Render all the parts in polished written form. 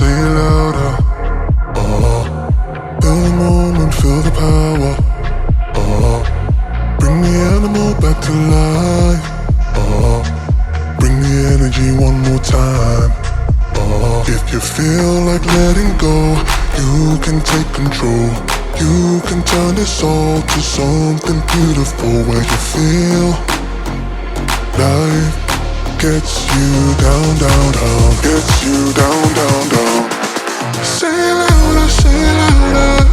say it louder. Feel the moment, feel the power. Bring the animal back to life. Bring the energy one more time. If you feel like letting go, you can take control. You can turn this all to something beautiful, where you feel life gets you down, down, down, gets you down, down, down. Say it louder, say it louder.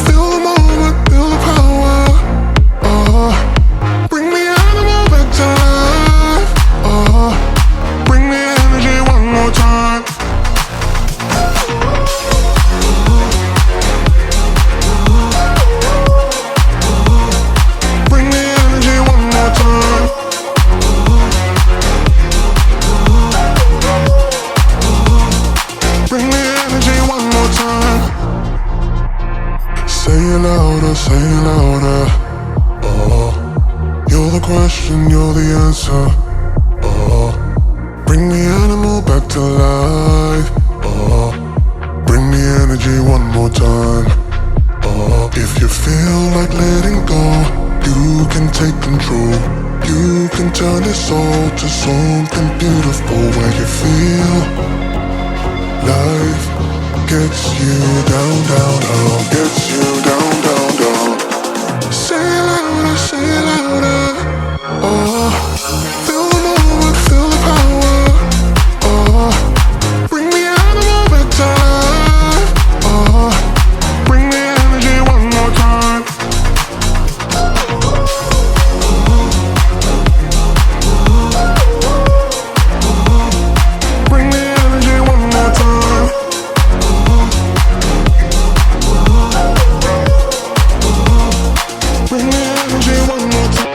Feel the moment, feel the power. Bring the animal back to life. Bring the energy one more time. Bring the energy one more time. Bring the energy one more time. Say it louder, say it louder. You're the question, you're the answer. Bring the animal back to life. Bring the energy one more time. If you feel like letting go, you can take control. You can turn this all to something beautiful, where you feel life gets you down, down, down, gets you down, down, down. Say it louder, say it louder. Feel the moment, feel the power. Bring the animal back to life. Bring the energy one more time. Bring the energy one more time. Bring the energy one more time.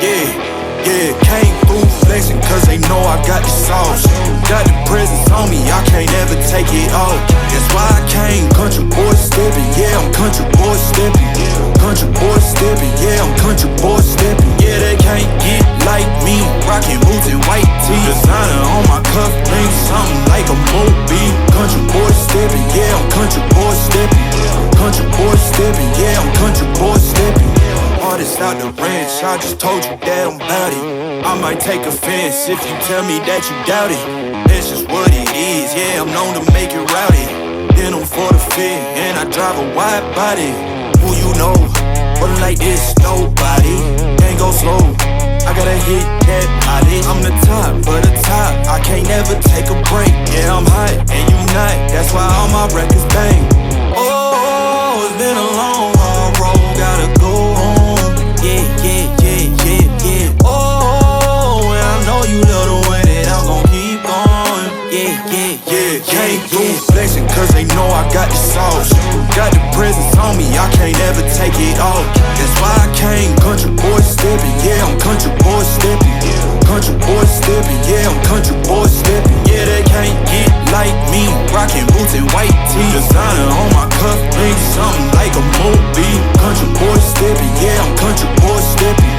Yeah, came through flexing cause they know I got the sauce. Got the presence on me, I can't ever take it off. That's why I came country boy stepping. Yeah, I'm country boy stepping. Country boy stepping, yeah, I'm country boy stepping. Yeah, they can't get like me. Rockin' boots and white tee. Designer on my cuff, links, something like a movie. Country boy stepping, yeah, I'm country boy stepping. Country boy stepping, yeah, I'm country boy stepping. Artist out the ranch, I just told you that I'm bout it. I might take offense if you tell me that you doubt it. That's just what it is, yeah, I'm known to make it rowdy. Then I'm for the fit, and I drive a wide body. Who you know, but like this, nobody. Can't go slow, I gotta hit that body. I'm the top of the top, I can't never take a break. Yeah, I'm hot, and you not, that's why all my records bang. Oh, it's been a long, hard road, gotta go home. Yeah. Oh, and I know you love the way that I'm gon' keep going. Yeah. Came through flexing cause they know I got the sauce. Got the presence on me, I can't ever take it off. That's why I came country boy stepping. Yeah, I'm country boy stepping. Country boy stepping, yeah, I'm country boy stepping. Yeah, they can't get like me. Rockin' boots and white tee. Designer on my cuff, links, something like a movie. Country boy stepping, yeah, I'm country boy stepping.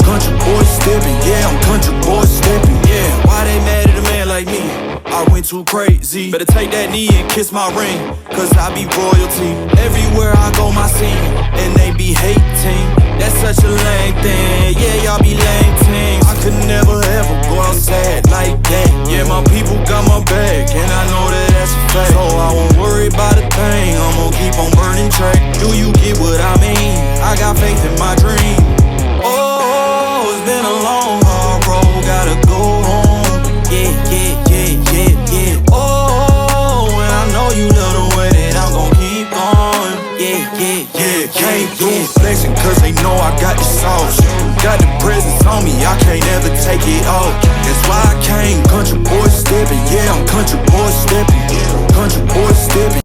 Country boy stepping, yeah, I'm country boy stepping. Yeah, why they mad at a man like me? I went too crazy. Better take that knee and kiss my ring, cause I be royalty. Everywhere I go, my scene, and they be hating. That's such a lame thing. Yeah, y'all be lame things. I could never ever go outside like that. Yeah, my people got my back, and I know that that's a fact. So I won't worry about a thing. I'm gon' keep on burning track. Do you get what I mean? I got faith in my dream. Oh, it's been a long, hard road, gotta go home. Yeah. Oh, and I know you love the way that I'm gon' keep going. Yeah. Came through flexing cause they know I got the sauce. Got the presence on me, I can't ever take it off. That's why I came country boy stepping. Yeah, I'm country boy stepping. Country boy stepping.